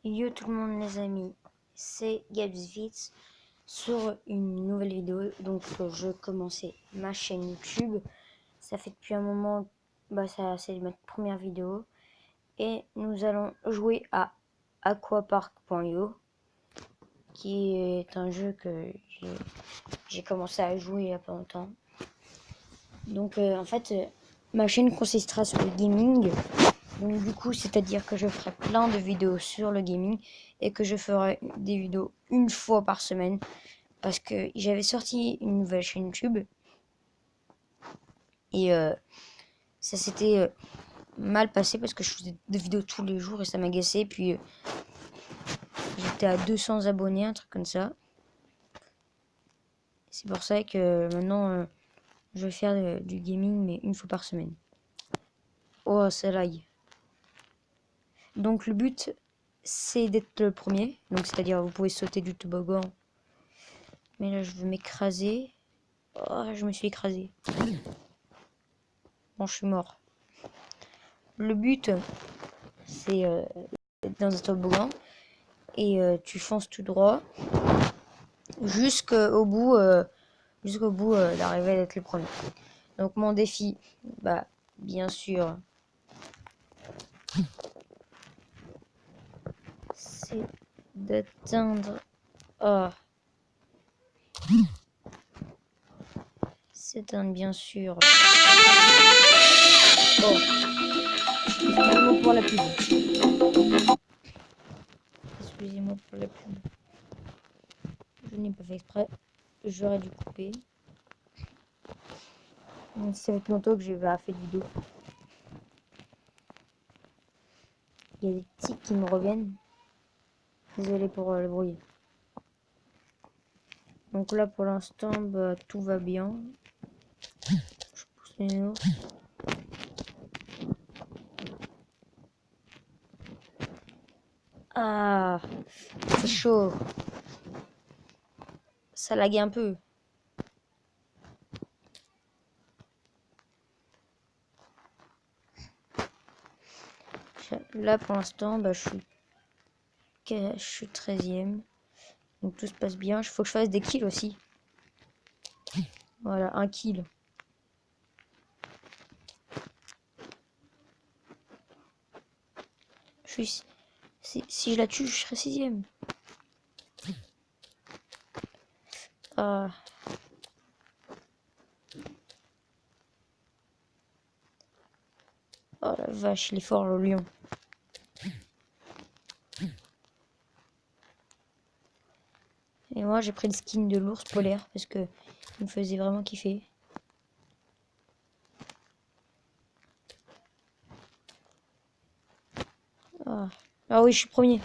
Yo tout le monde les amis, c'est Gabsvitz sur une nouvelle vidéo. Donc je commençais ma chaîne YouTube. Ça fait depuis un moment, c'est ma première vidéo. Et nous allons jouer à aquapark.io, qui est un jeu que j'ai commencé à jouer il y a pas longtemps. Donc en fait, ma chaîne consistera sur le gaming. Donc du coup, c'est-à-dire que je ferai plein de vidéos sur le gaming et que je ferai des vidéos une fois par semaine parce que j'avais sorti une nouvelle chaîne YouTube et ça s'était mal passé parce que je faisais des vidéos tous les jours et ça m'agaçait. Puis j'étais à 200 abonnés, un truc comme ça. C'est pour ça que maintenant je vais faire du gaming mais une fois par semaine. Oh, ça lag. Donc le but c'est d'être le premier, donc c'est-à-dire vous pouvez sauter du toboggan. Mais là, je vais m'écraser. Oh, je me suis écrasé. Bon, je suis mort. Le but, c'est d'être dans un toboggan. Et tu fonces tout droit. Jusqu'au bout, d'arriver à être le premier. Donc, mon défi, bien sûr, c'est d'atteindre... Oh. C'est d'atteindre, bien sûr... Oh. Excusez-moi pour la pub. Excusez-moi pour la pub. Je n'ai pas fait exprès. J'aurais dû couper. Ça fait longtemps que j'ai pas fait de vidéo. Il y a des tics qui me reviennent. Désolé pour le bruit. Donc là pour l'instant tout va bien. Je pousse les ours. Ah, c'est chaud. Ça lague un peu. Là pour l'instant je suis 13e. Donc tout se passe bien. Il faut que je fasse des kills aussi. Voilà, un kill. Si je la tue, je serai 6e. Ah. Oh la vache, il est fort le lion. Et moi j'ai pris le skin de l'ours polaire parce que il me faisait vraiment kiffer. Ah oui, je suis premier.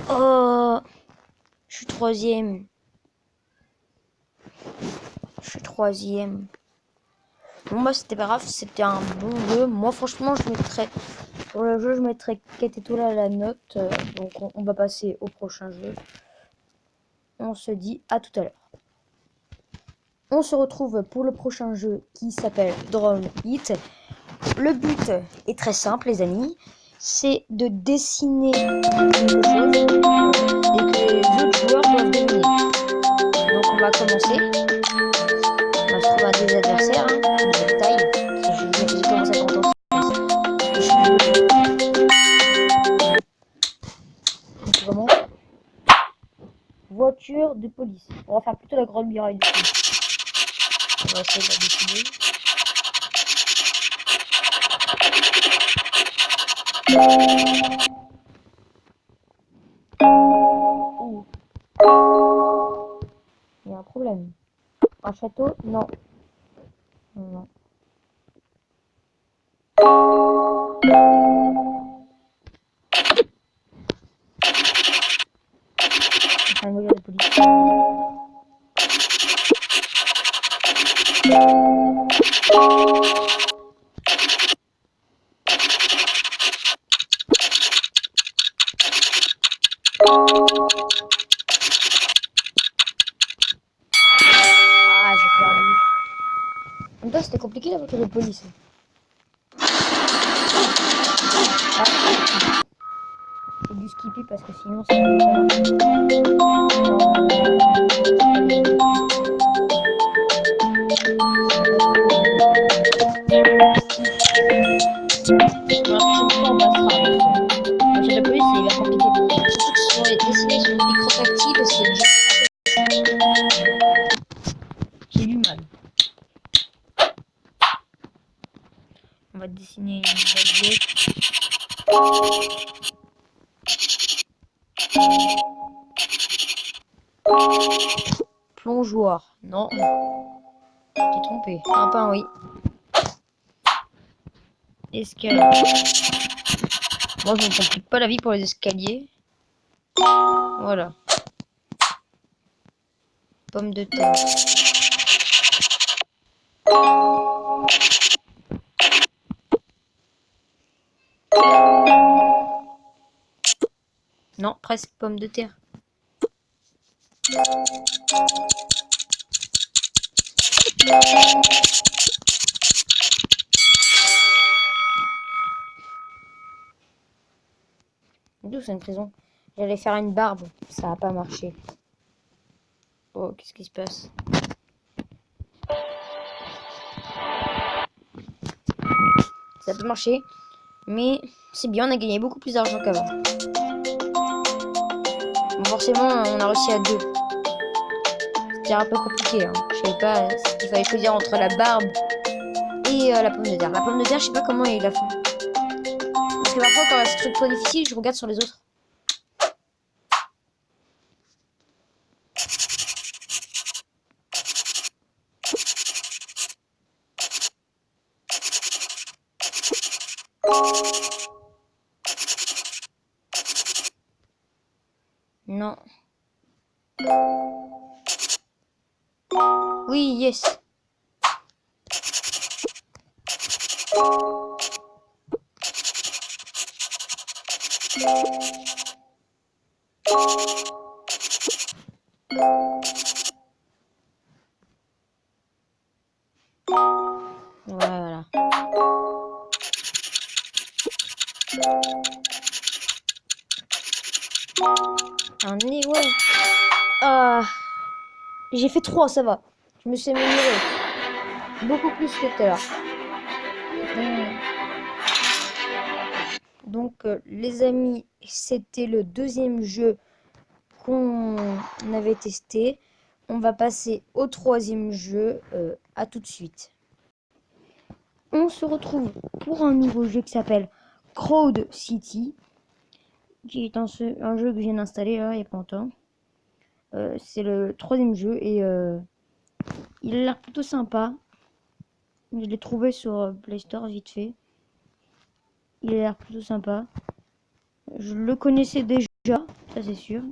Oh, je suis 3e. Je suis 3e. Bon c'était pas grave, c'était un bon jeu. Moi franchement je mettrais pour le jeu je mettrais 4 étoiles à la note. Donc on va passer au prochain jeu. On se dit à tout à l'heure. On se retrouve pour le prochain jeu qui s'appelle Drone Hit. Le but est très simple les amis. C'est de dessiner quelque chose et que les autres joueurs doivent deviner. Donc on va commencer. On va se trouver à des adversaires, de taille. J'ai commencé à longtemps. Donc vraiment. Voiture de police. On va faire plutôt la grande muraille de police. On va essayer de la dessiner. Ouh. Il y a un problème. Un château? Non. Non. Enfin, une voiture de police. Ah, j'ai perdu. En même pas, c'était compliqué la voiture de police. J'ai dû skipper parce que sinon ça n'allait pas la prochaine fois on passera parce que la voiture de police c'est hyper compliqué. Surtout que sur les dessinés sur une écran tactile, c'est dur. J'ai du mal. On va dessiner une baguette. Plongeoir. Non. T'es trompé. Un pain, oui. Escalier. Moi, je ne complique pas la vie pour les escaliers. Voilà. Pomme de terre. Non, presque pomme de terre. D'où c'est une prison? J'allais faire une barbe, ça a pas marché. Oh, qu'est-ce qui se passe? Ça a pas marché, mais c'est bien, on a gagné beaucoup plus d'argent qu'avant. Bon, forcément, on a réussi à deux. C'était un peu compliqué, hein. Je savais pas ce qu'il fallait choisir entre la barbe et la pomme de terre. La pomme de terre, je sais pas comment ils la font. Parce que parfois, quand c'est trop difficile, je regarde sur les autres. Non. Oui, yes. Voilà. Un nez, ouais. Ah, j'ai fait 3, ça va. Je me suis amélioré. Beaucoup plus que tout à l'heure. Donc, les amis, c'était le deuxième jeu qu'on avait testé. On va passer au troisième jeu. À tout de suite. On se retrouve pour un nouveau jeu qui s'appelle Crowd City, qui est un jeu que je viens d'installer là il n'y a pas longtemps. C'est le troisième jeu et il a l'air plutôt sympa. Je l'ai trouvé sur Play Store vite fait. Il a l'air plutôt sympa. Je le connaissais déjà, ça c'est sûr.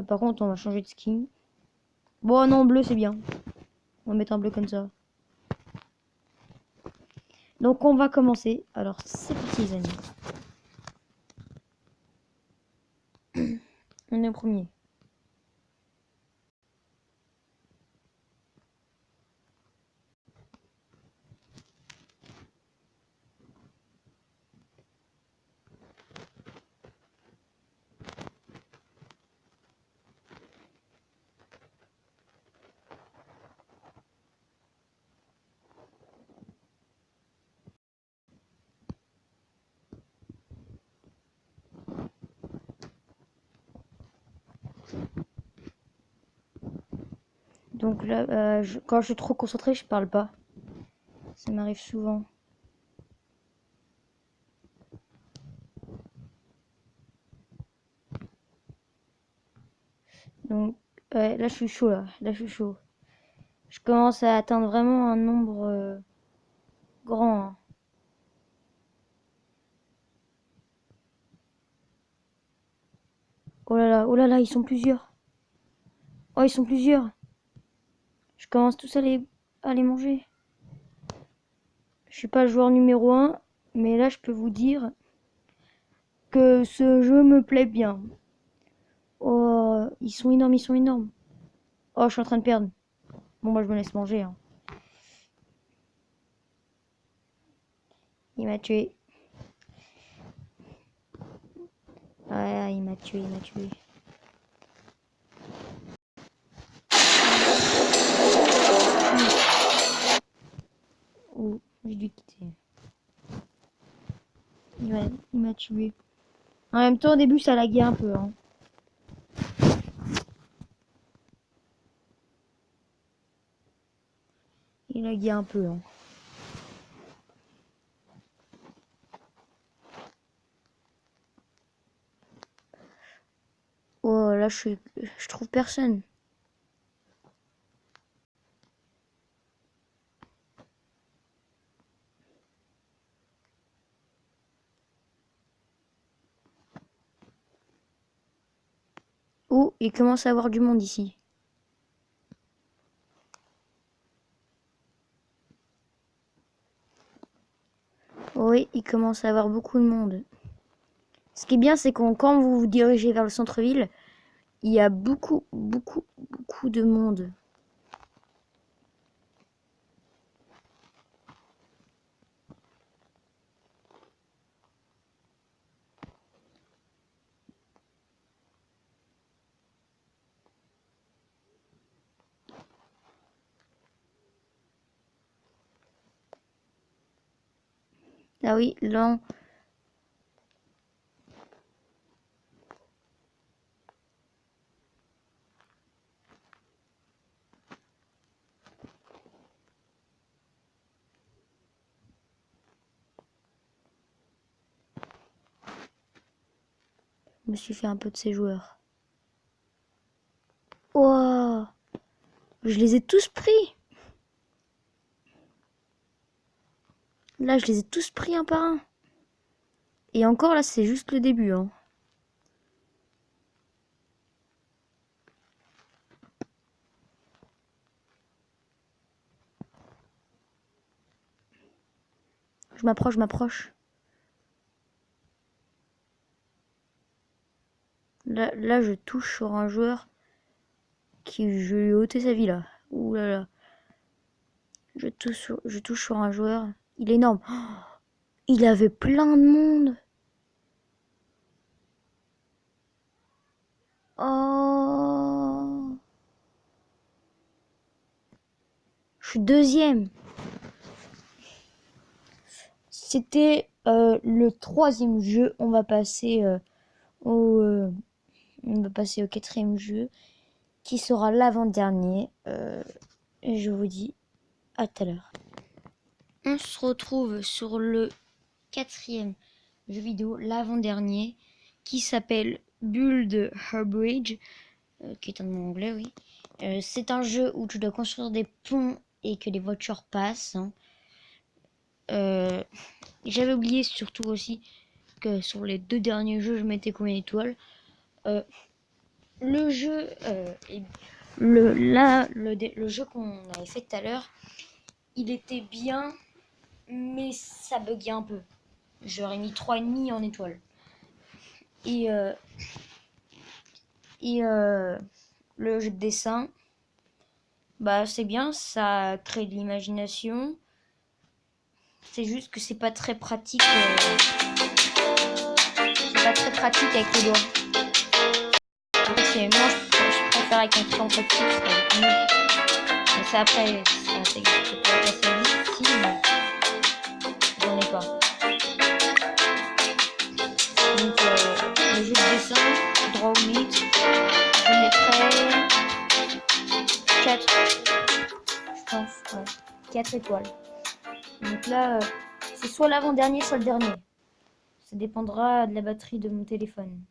Par contre, on va changer de skin. Bon, non, bleu c'est bien. On va mettre un bleu comme ça. Donc on va commencer. Alors c'est parti les amis. On est au premier. Donc là, quand je suis trop concentré, je parle pas. Ça m'arrive souvent. Donc là, je suis chaud là. Là, je suis chaud. Je commence à atteindre vraiment un nombre grand. Hein. Oh là là, ils sont plusieurs. Oh, ils sont plusieurs. Je commence tous à les manger. Je suis pas le joueur numéro 1, mais là, je peux vous dire que ce jeu me plaît bien. Oh, ils sont énormes, ils sont énormes. Oh, je suis en train de perdre. Bon, moi, je me laisse manger. Hein. Il m'a tué. Ouais, il m'a tué, il m'a tué. Oh, j'ai dû quitter. Ouais, il m'a tué. En même temps, au début, ça laguait un peu. Hein. Il laguait un peu. Hein. Oh, là, je trouve personne. Oh, il commence à avoir du monde ici. Oui, il commence à avoir beaucoup de monde. Ce qui est bien, c'est quand vous vous dirigez vers le centre-ville, il y a beaucoup de monde. Ah oui, là, je me suis fait un peu de ces joueurs. Oh, je les ai tous pris. Là, je les ai tous pris un par un. Et encore, là, c'est juste le début. Hein. Je m'approche, je m'approche. Là, je touche sur un joueur qui... Je lui ai ôté sa vie, là. Ouh là là. Je touche sur un joueur. Il est énorme. Oh, il avait plein de monde. Oh. Je suis deuxième. C'était le troisième jeu. On va passer au quatrième jeu, qui sera l'avant-dernier. Et je vous dis à tout à l'heure. On se retrouve sur le quatrième jeu vidéo, l'avant-dernier, qui s'appelle Build Her Bridge, qui est un nom anglais, oui. C'est un jeu où tu dois construire des ponts et que les voitures passent. Hein. J'avais oublié surtout aussi que sur les 2 derniers jeux, je mettais combien d'étoiles. Le jeu, le jeu qu'on avait fait tout à l'heure, il était bien, mais ça buguait un peu. J'aurais mis 3,5 en étoiles. Et le jeu de dessin, bah c'est bien, ça crée de l'imagination. C'est juste que c'est pas très pratique. C'est pas très pratique avec les doigts. En fait, moi je préfère avec un crayon tactile, c'est mieux. Mais ça après, ça existe pas. Ça existe si, mais j'en ai pas. Donc le jeu de dessin, Draw Meet, je mettrais 4, je pense, ouais, 4 étoiles. Donc là, c'est soit l'avant-dernier, soit le dernier. Ça dépendra de la batterie de mon téléphone.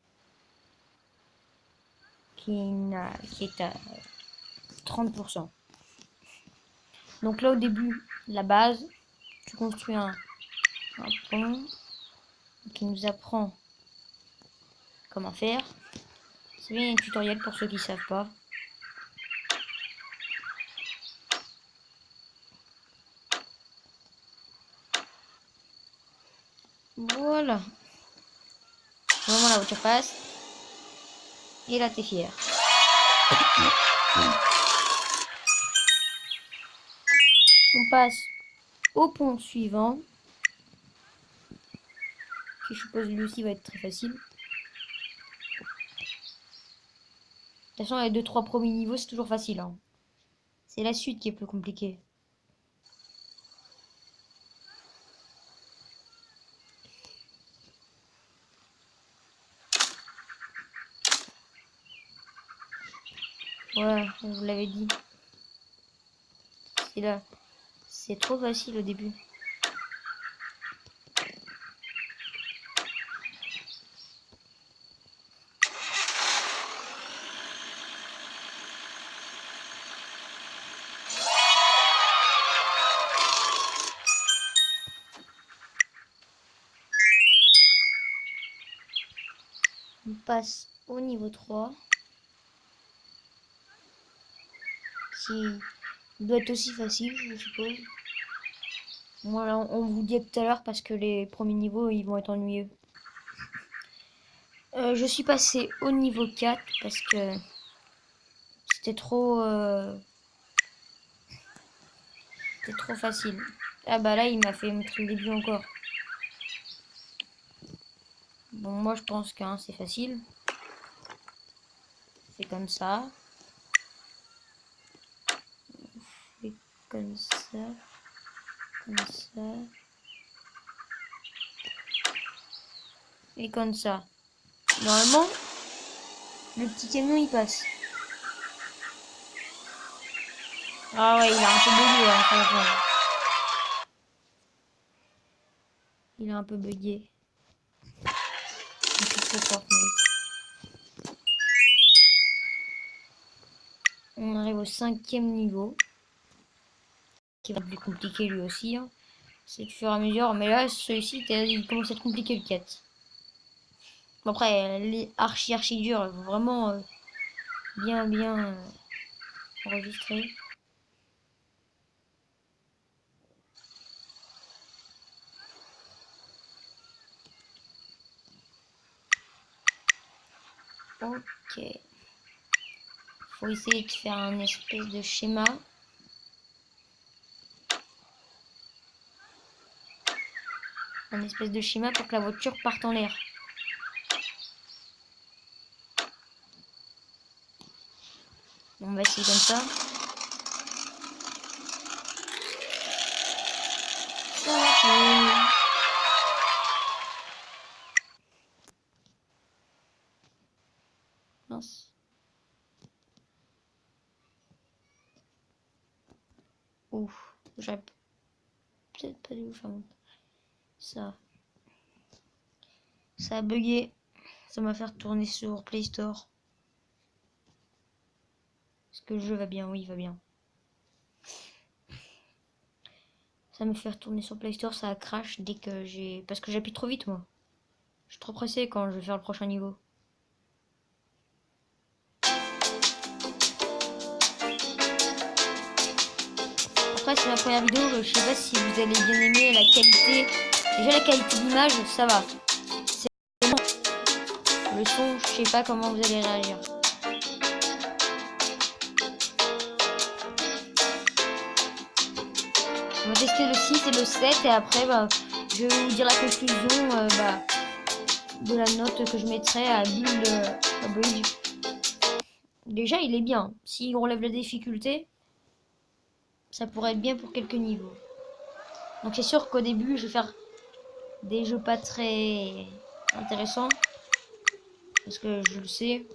Qui est à 30%. Donc là, au début, la base, tu construis un pont qui nous apprend comment faire. C'est bien un tutoriel pour ceux qui ne savent pas. Voilà. Vraiment, la voiture passe. Et là, t'es fier. On passe au pont suivant. qui je suppose lui aussi va être très facile. De toute façon, les 2-3 premiers niveaux, c'est toujours facile. Hein. C'est la suite qui est plus compliquée. Ouais, je vous l'avais dit. C'est là. C'est trop facile au début. On passe au niveau 3. Qui doit être aussi facile, je suppose. Voilà, on vous dit tout à l'heure parce que les premiers niveaux, ils vont être ennuyeux. Je suis passé au niveau 4 parce que c'était trop facile. Ah bah là, il m'a fait montrer le début encore. Bon, moi, je pense que c'est facile. C'est comme ça. Et comme ça. Comme ça. Et comme ça. Normalement, le petit camion, il passe. Ah ouais, il a un peu bugué, hein, il a un peu bugué. On arrive au 5e niveau. Qui va être plus compliqué lui aussi. Hein. C'est de fur et à mesure. Mais là, celui-ci, il commence à être compliqué le 4. Bon, après, les archi dur. Vraiment bien enregistré. Ok. Faut essayer de faire un espèce de schéma. Un espèce de schéma pour que la voiture parte en l'air. On va essayer comme ça. Ça va. Mince. Ouf. J'aurais peut-être pas dû faire ça. Ça a bugué. Ça m'a fait retourner sur Play Store. Est-ce que le jeu va bien? Oui, il va bien. Ça me fait retourner sur Play Store, ça a crash dès que j'ai... Parce que j'appuie trop vite, moi. Je suis trop pressé quand je vais faire le prochain niveau. Après, c'est ma première vidéo, je sais pas si vous allez bien aimer la qualité. Déjà, la qualité d'image, ça va. C'est bon. Le son, je sais pas comment vous allez réagir. On va tester le 6 et le 7 et après, je vais vous dire la conclusion de la note que je mettrai à Build. Déjà, il est bien. Si on relève la difficulté, ça pourrait être bien pour quelques niveaux. Donc c'est sûr qu'au début, je vais faire des jeux pas très intéressants. Parce que je le sais.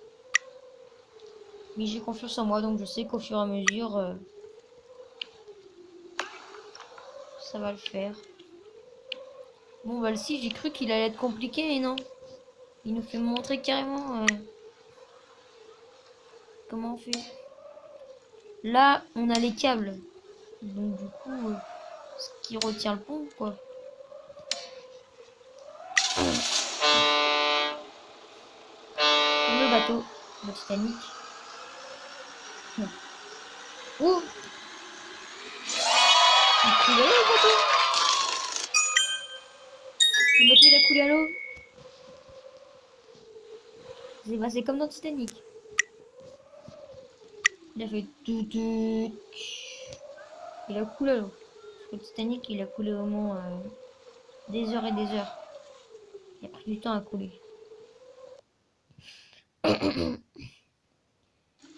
Mais j'ai confiance en moi, donc je sais qu'au fur et à mesure, ça va le faire. Bon, bah le 6, j'ai cru qu'il allait être compliqué, et non. Il nous fait montrer carrément comment on fait. Là, on a les câbles. Donc du coup, ce qui retient le pont, quoi. Le bateau, le Titanic. Oh, il coule à l'eau, le bateau. Le bateau, il a coulé à l'eau. C'est passé comme dans Titanic. Il a fait tout. Il a coulé à l'eau. Le Titanic, il a coulé au moins des heures et des heures. Il a pris du temps à couler.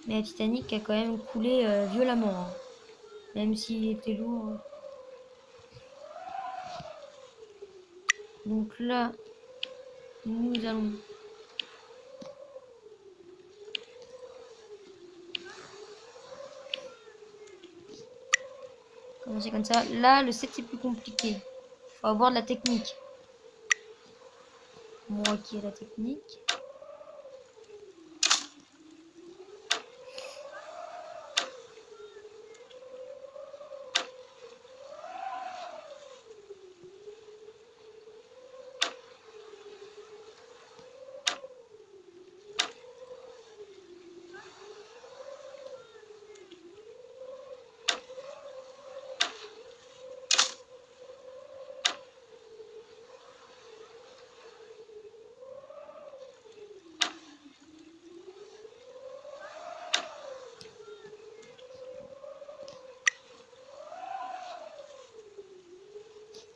Mais Titanic a quand même coulé violemment. Hein. Même s'il était lourd. Donc là, nous allons... commencer comme ça. Là, le set est plus compliqué. Faut avoir de la technique. Moi qui ai la technique.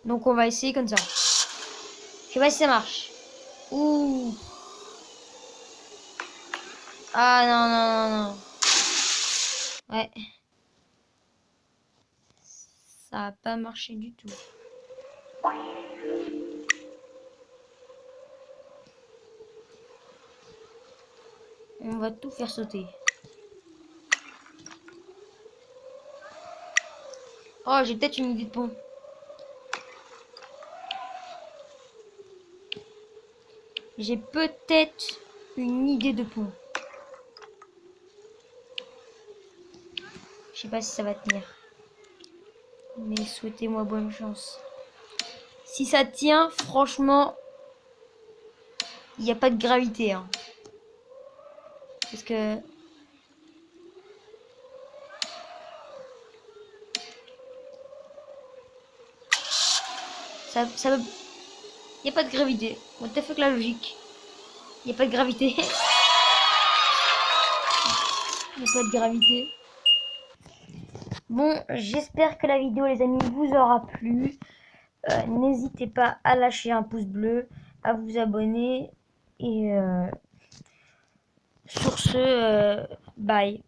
Donc on va essayer comme ça. Je sais pas si ça marche. Ouh. Ah non, non, non, non. Ouais. Ça a pas marché du tout. On va tout faire sauter. Oh, j'ai peut-être une idée de pont. J'ai peut-être une idée de pont. Je sais pas si ça va tenir. Mais souhaitez-moi bonne chance. Si ça tient, franchement, il n'y a pas de gravité. Hein. Parce que... ça veut... Il n'y a pas de gravité. What the fuck la logique. Il n'y a pas de gravité. Il n'y a pas de gravité. Bon, j'espère que la vidéo, les amis, vous aura plu. N'hésitez pas à lâcher un pouce bleu, à vous abonner. Et sur ce, bye.